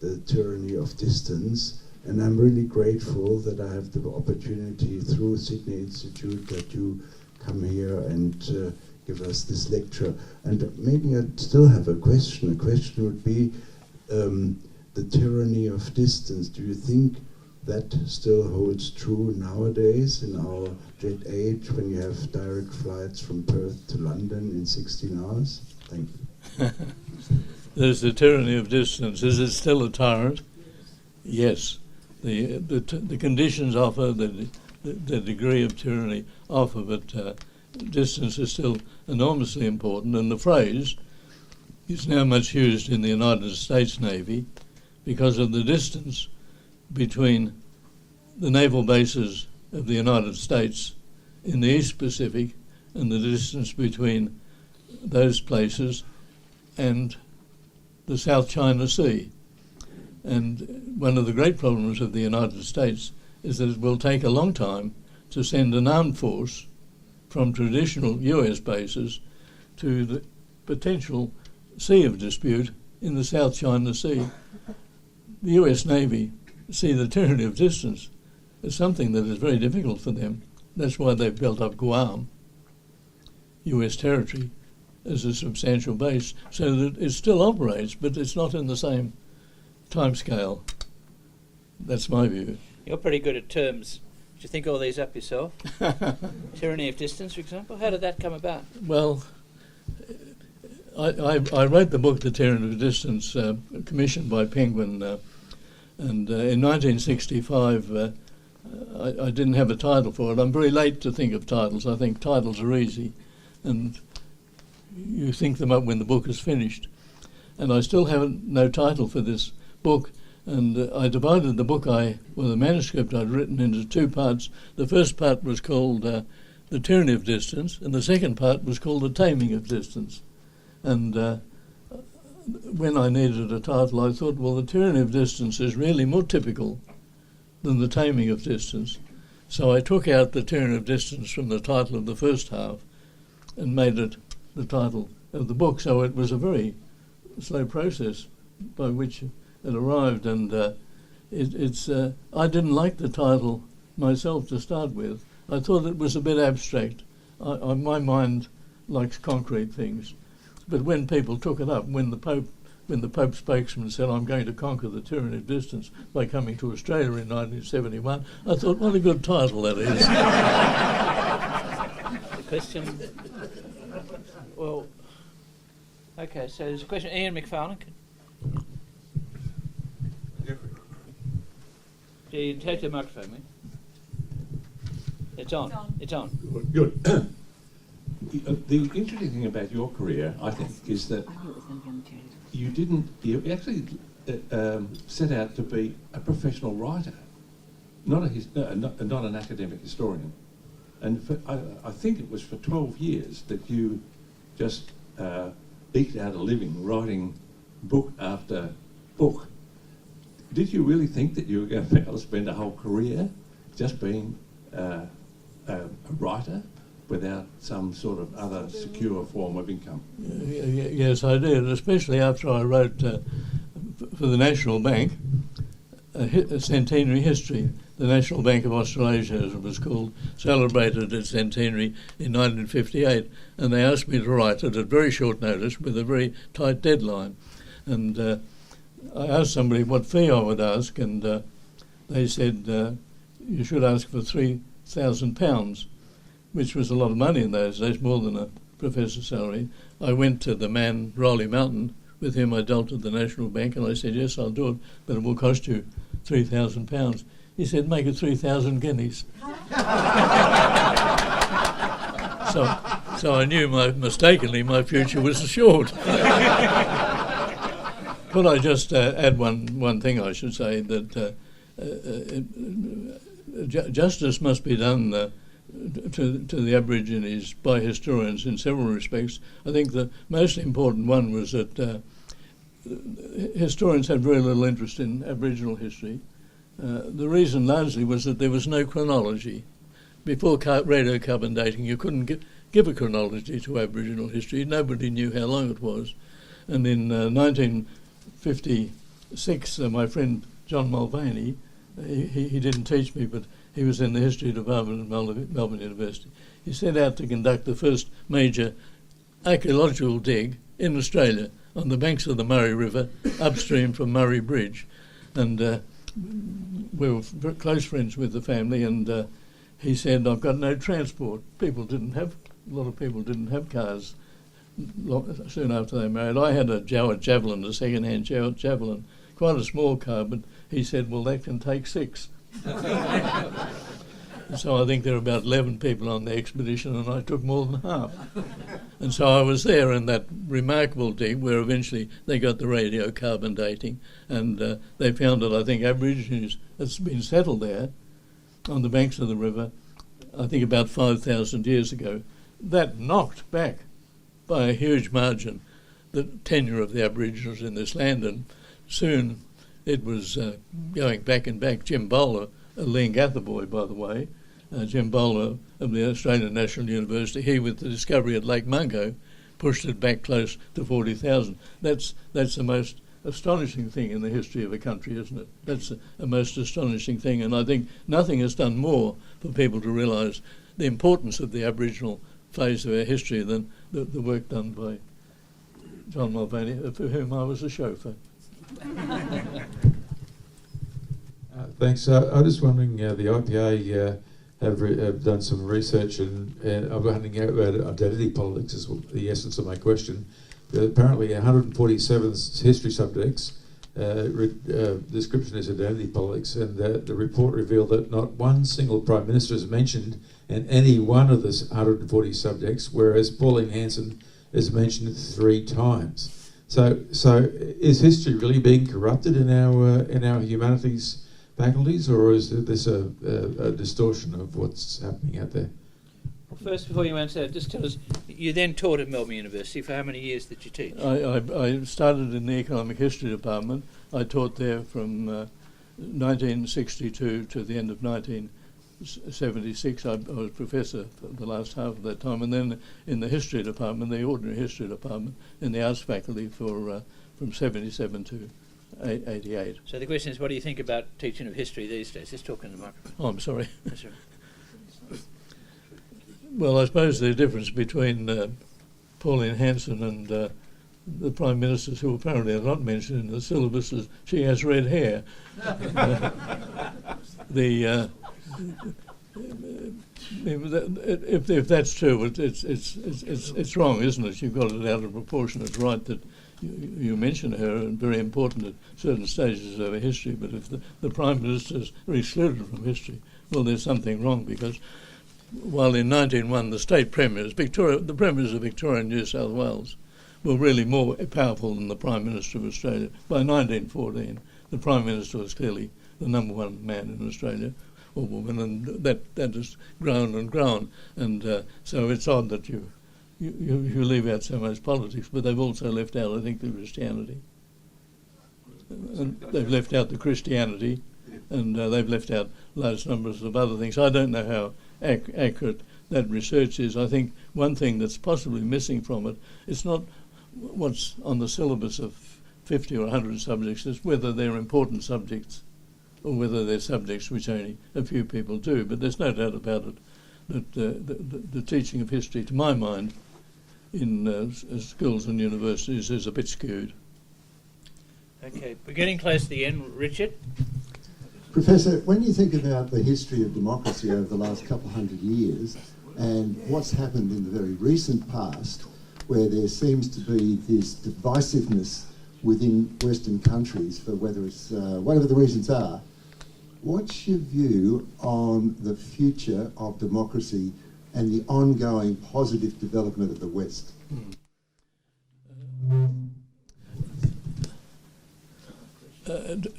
The Tyranny of Distance, and I'm really grateful that I have the opportunity through Sydney Institute that you come here and give us this lecture. And maybe I'd still have a question. A question would be the tyranny of distance. Do you think that still holds true nowadays in our jet age when you have direct flights from Perth to London in 16 hours? Thank you. There's the tyranny of distance. Is it still a tyrant? Yes. The conditions offer, the degree of tyranny offer, but distance is still enormously important. And the phrase is now much used in the United States Navy because of the distance between the naval bases of the United States in the East Pacific and the distance between those places and the South China Sea. And one of the great problems of the United States is that it will take a long time to send an armed force from traditional US bases to the potential sea of dispute in the South China Sea. The US Navy see the tyranny of distance as something that is very difficult for them. That's why they've built up Guam, US territory, as a substantial base, so that it still operates, but it's not in the same time scale. That's my view. You're pretty good at terms. Did you think all these up yourself? Tyranny of distance, for example. How did that come about? Well, I wrote the book, The Tyranny of Distance, commissioned by Penguin, and in 1965 I didn't have a title for it. I'm very late to think of titles. I think titles are easy, and you think them up when the book is finished. And I still have no title for this book, and I divided the book, the manuscript I'd written, into two parts. The first part was called The Tyranny of Distance, and the second part was called The Taming of Distance. And when I needed a title, I thought, well, The Tyranny of Distance is really more typical than The Taming of Distance. So I took out The Tyranny of Distance from the title of the first half and made it the title of the book. So it was a very slow process by which it arrived, and I didn't like the title myself to start with. I thought it was a bit abstract. My mind likes concrete things. But when people took it up, when the Pope spokesman said, I'm going to conquer the tyranny of distance by coming to Australia in 1971, I thought, what a good title that is. The question... Well, okay, so there's a question. Ian McFarlane. Do you take the microphone, mate? It's on. It's on. Good. The interesting thing about your career, I think, is that you actually set out to be a professional writer, not an academic historian. And I think it was for 12 years that you just eked out a living writing book after book. Did you really think that you were going to be able to spend a whole career just being a writer without some sort of other secure form of income? Yes, I did, especially after I wrote for the National Bank a centenary history. The National Bank of Australasia, as it was called, celebrated its centenary in 1958, and they asked me to write it at very short notice with a very tight deadline. And I asked somebody what fee I would ask, and they said, you should ask for £3,000, which was a lot of money in those days, more than a professor's salary. I went to the man, Riley Mountain, with whom I dealt at the National Bank, and I said, yes, I'll do it, but it will cost you £3,000. He said, make it 3,000 guineas. So I knew mistakenly my future was assured. Could I just add one thing, I should say, that justice must be done to the Aborigines by historians in several respects. I think the most important one was that historians had very little interest in Aboriginal history. The reason largely was that there was no chronology. Before radiocarbon dating, you couldn't give a chronology to Aboriginal history. Nobody knew how long it was. And in 1956, my friend John Mulvaney, he didn't teach me, but he was in the history department at Melbourne University. He set out to conduct the first major archaeological dig in Australia on the banks of the Murray River, upstream from Murray Bridge. And we were very close friends with the family, and he said, I've got no transport. A lot of people didn't have cars soon after they married. I had a Jowett Javelin, a second-hand Jowett Javelin, quite a small car, but he said, well, that can take 6. So I think there were about 11 people on the expedition, and I took more than half. And so I was there in that remarkable dig where eventually they got the radiocarbon dating, and they found that I think Aborigines had been settled there on the banks of the river, I think about 5,000 years ago. That knocked back by a huge margin the tenure of the Aboriginals in this land, and soon it was going back and back. Jim Bowler, a Leongatha boy, by the way, Jim Bowler of the Australian National University, he with the discovery at Lake Mungo pushed it back close to 40,000. That's the most astonishing thing in the history of a country, isn't it? That's a most astonishing thing, and I think nothing has done more for people to realise the importance of the Aboriginal phase of our history than the work done by John Mulvaney, for whom I was a chauffeur. Thanks. I was just wondering, the IPA have done some research, and I'm wondering about identity politics is the essence of my question. Apparently 147 history subjects, description is identity politics, and the report revealed that not one single Prime Minister is mentioned in any one of the 140 subjects, whereas Pauline Hanson is mentioned 3 times. So is history really being corrupted in our humanities faculties, or is this a distortion of what's happening out there? First, before you answer that, just tell us, you then taught at Melbourne University. For how many years did you teach? I started in the economic history department. I taught there from 1962 to the end of 1976. I was professor for the last half of that time, and then in the history department, the ordinary history department, in the arts faculty for from 77 to 88. So the question is, what do you think about teaching of history these days? Just talking to the microphone. Oh, I'm sorry. That's right. Well, I suppose the difference between Pauline Hanson and the Prime Ministers, who apparently are not mentioned in the syllabus, is she has red hair. If that's true, it's wrong, isn't it? You've got it out of proportion. It's right that you mention her, and very important at certain stages of her history, but if the Prime Ministers are excluded from history, well, there's something wrong, because while in 1901 the state premiers, the premiers of Victoria and New South Wales, were really more powerful than the Prime Minister of Australia. By 1914, the Prime Minister was clearly the number one man in Australia, or woman, and that has grown and grown. And so it's odd that you leave out so much politics, but they've also left out, I think, the Christianity. And they've left out the Christianity, and they've left out large numbers of other things. I don't know how accurate that research is. I think one thing that's possibly missing from it, it's not what's on the syllabus of 50 or 100 subjects, it's whether they're important subjects or whether they're subjects which only a few people do. But there's no doubt about it that the teaching of history, to my mind, in schools and universities is a bit skewed. Okay, we're getting close to the end. Richard? Professor, when you think about the history of democracy over the last couple of 100 years and what's happened in the very recent past, where there seems to be this divisiveness within Western countries for whether it's whatever the reasons are, what's your view on the future of democracy and the ongoing positive development of the West?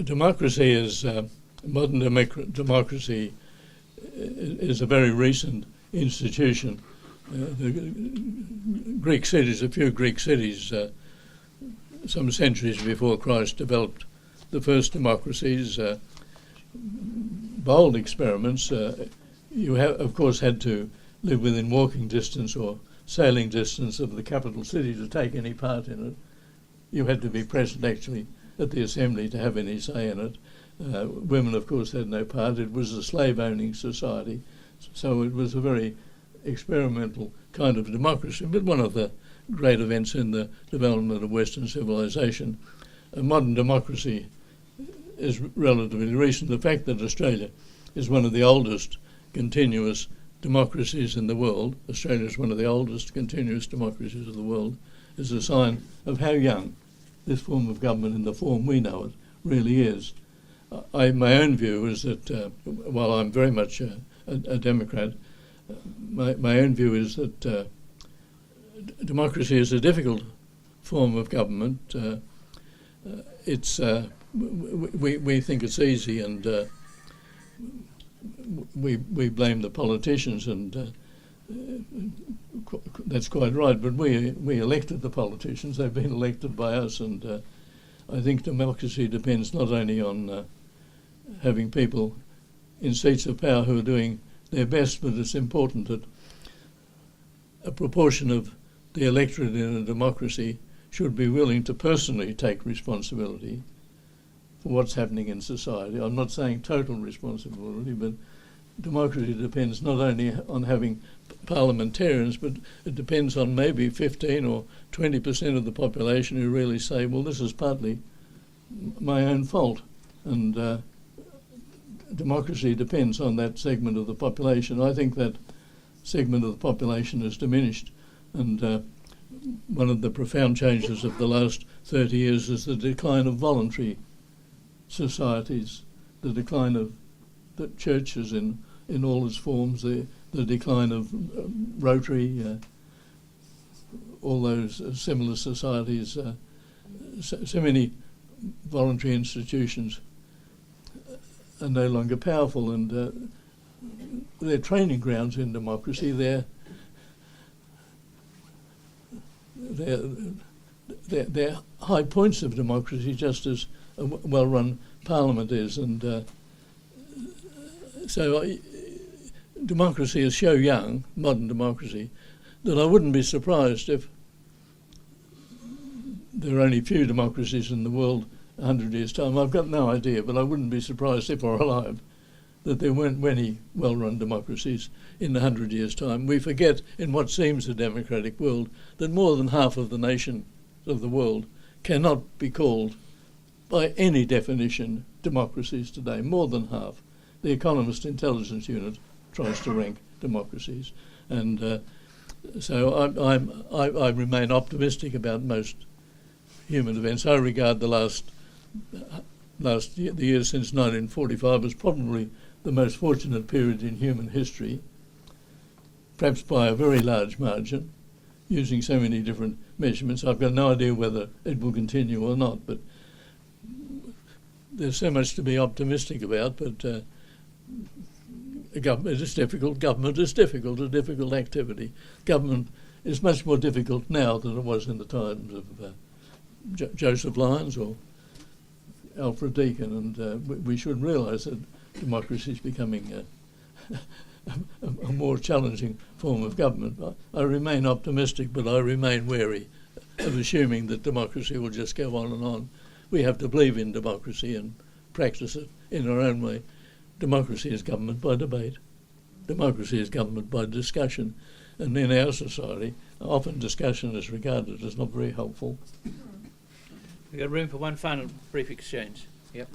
Democracy is modern democracy is a very recent institution. The Greek cities, a few Greek cities, some centuries before Christ, developed the first democracies. Bold experiments. You have, of course, had to live within walking distance or sailing distance of the capital city to take any part in it. You had to be present, actually, at the assembly to have any say in it. Women, of course, had no part. It was a slave-owning society, so it was a very experimental kind of democracy, but one of the great events in the development of Western civilization. A modern democracy is relatively recent. The fact that Australia is one of the oldest continuous democracies in the world, Australia is one of the oldest continuous democracies of the world, is a sign of how young this form of government in the form we know it really is. My own view is that while I'm very much a Democrat, my own view is that democracy is a difficult form of government. We think it's easy, and we blame the politicians, and that's quite right. But we elected the politicians; they've been elected by us, and I think democracy depends not only on having people in seats of power who are doing their best, but it's important that a proportion of the electorate in a democracy should be willing to personally take responsibility for what's happening in society. I'm not saying total responsibility, but democracy depends not only on having parliamentarians, but it depends on maybe 15 or 20% of the population who really say, well, this is partly my own fault. And democracy depends on that segment of the population. I think that segment of the population has diminished, and one of the profound changes of the last 30 years is the decline of voluntary societies, the decline of the churches in all its forms, the decline of Rotary, all those similar societies, so many voluntary institutions are no longer powerful, and they're training grounds in democracy. They're they're high points of democracy, just as a well-run parliament is. And democracy is so young, modern democracy, that I wouldn't be surprised if there are only few democracies in the world 100 years' time. I've got no idea, but I wouldn't be surprised if we're alive that there weren't many well-run democracies in 100 years' time. We forget, in what seems a democratic world, that more than half of the nations of the world cannot be called, by any definition, democracies today. More than half. The Economist Intelligence Unit tries to rank democracies, and so I remain optimistic about most human events. I regard the year since 1945 as probably the most fortunate period in human history, perhaps by a very large margin, using so many different measurements. I've got no idea whether it will continue or not, but there's so much to be optimistic about. But government is difficult. Government is difficult, a difficult activity. Government is much more difficult now than it was in the times of Joseph Lyons or Alfred Deakin, and we should realise that democracy is becoming a more challenging form of government. I remain optimistic, but I remain wary of assuming that democracy will just go on and on. We have to believe in democracy and practice it in our own way. Democracy is government by debate. Democracy is government by discussion. And in our society, often discussion is regarded as not very helpful. We've got room for one final brief exchange. Yep.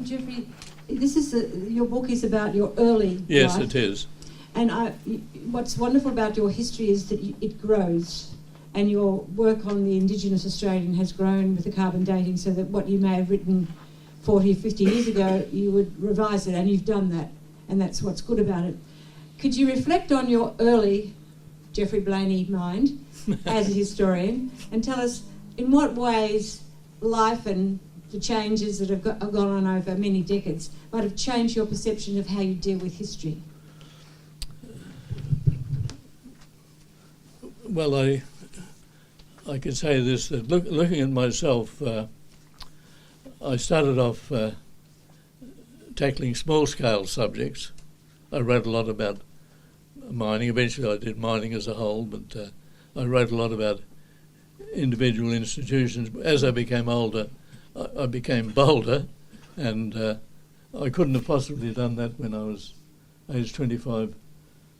Geoffrey, this is your book is about your early Yes, life. it is. And what's wonderful about your history is that it grows, and your work on the Indigenous Australian has grown with the carbon dating, so that what you may have written 40 or 50 years ago, you would revise it, and you've done that, and that's what's good about it. Could you reflect on your early Geoffrey Blainey mind as a historian, and tell us in what ways life and the changes that have gone on over many decades might have changed your perception of how you deal with history? Well, I could say this, that looking at myself, I started off tackling small-scale subjects. I wrote a lot about mining. Eventually I did mining as a whole, but I wrote a lot about individual institutions. As I became older, I became bolder, and I couldn't have possibly done that when I was aged 25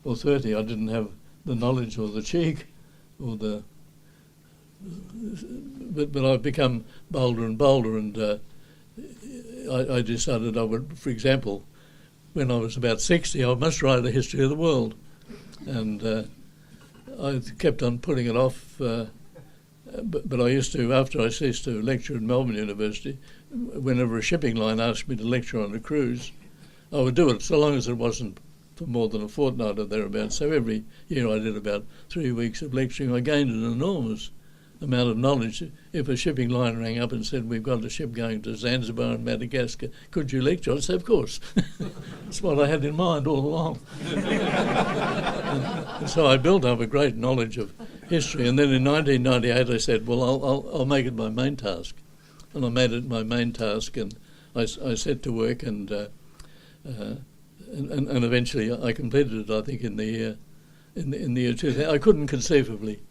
or 30. I didn't have the knowledge or the cheek or the... But I've become bolder and bolder, and I decided I would, for example, when I was about 60, I must write a history of the world. And I kept on putting it off, but I used to, after I ceased to lecture at Melbourne University, whenever a shipping line asked me to lecture on a cruise, I would do it, so long as it wasn't for more than a fortnight or thereabouts. So every year I did about 3 weeks of lecturing. I gained an enormous amount of knowledge. If a shipping line rang up and said, "We've got a ship going to Zanzibar and Madagascar, could you lecture?" I'd say, "Of course." That's what I had in mind all along. and so I built up a great knowledge of history. And then in 1998 I said, well, I'll make it my main task. And I made it my main task, and I set to work, and eventually I completed it, I think, in the year 2000. I couldn't conceivably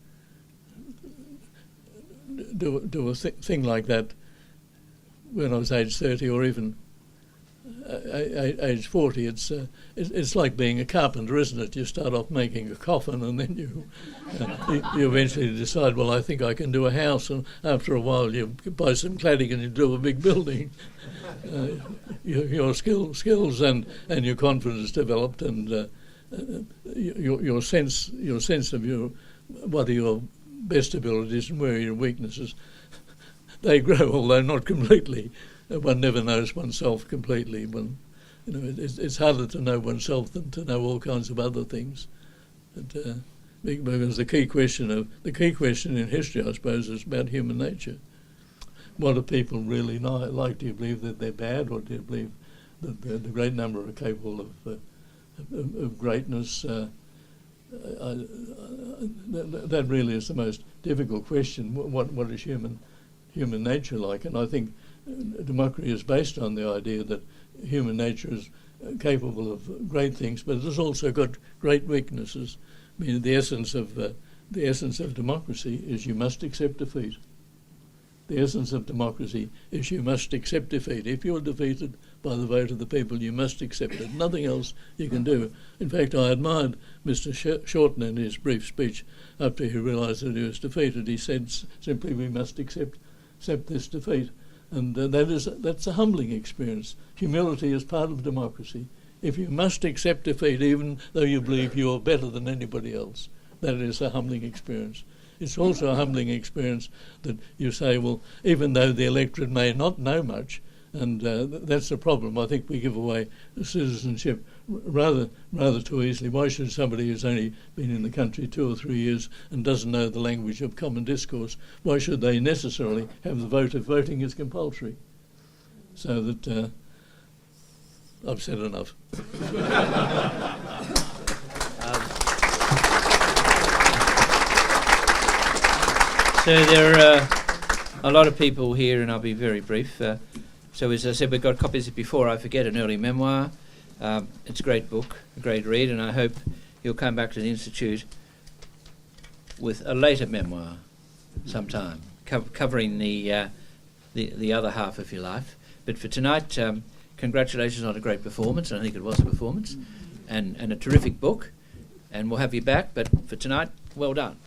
do a thing like that when I was age 30 or even age 40. It's like being a carpenter, isn't it? You start off making a coffin, and then you eventually decide, well, I think I can do a house, and after a while you buy some cladding and you do a big building. Your skills and your confidence developed, and your sense of what are your best abilities and where are your weaknesses. They grow, although not completely. One never knows oneself completely. It's harder to know oneself than to know all kinds of other things. Because the key question in history, I suppose, is about human nature. What do people really like? Do you believe that they're bad, or do you believe that the great number are capable of greatness? That really is the most difficult question. What is human nature like? And I think democracy is based on the idea that human nature is capable of great things, but it has also got great weaknesses. I mean, the essence of democracy is you must accept defeat. The essence of democracy is you must accept defeat. If you're defeated by the vote of the people, you must accept it. Nothing else you can do. In fact, I admired Mr. Shorten in his brief speech after he realised that he was defeated. He said simply, we must accept this defeat. And that's a humbling experience. Humility is part of democracy. If you must accept defeat, even though you believe you are better than anybody else, that is a humbling experience. It's also a humbling experience that you say, well, even though the electorate may not know much, and that's the problem. I think we give away citizenship rather too easily. Why should somebody who's only been in the country 2 or 3 years and doesn't know the language of common discourse, why should they necessarily have the vote if voting is compulsory? So that I've said enough. So there are a lot of people here, and I'll be very brief. So as I said, we've got copies of Before I Forget, an early memoir. It's a great book, a great read, and I hope you'll come back to the Institute with a later memoir sometime, covering the other half of your life. But for tonight, congratulations on a great performance, and I think it was a performance, and a terrific book, and we'll have you back. But for tonight, well done.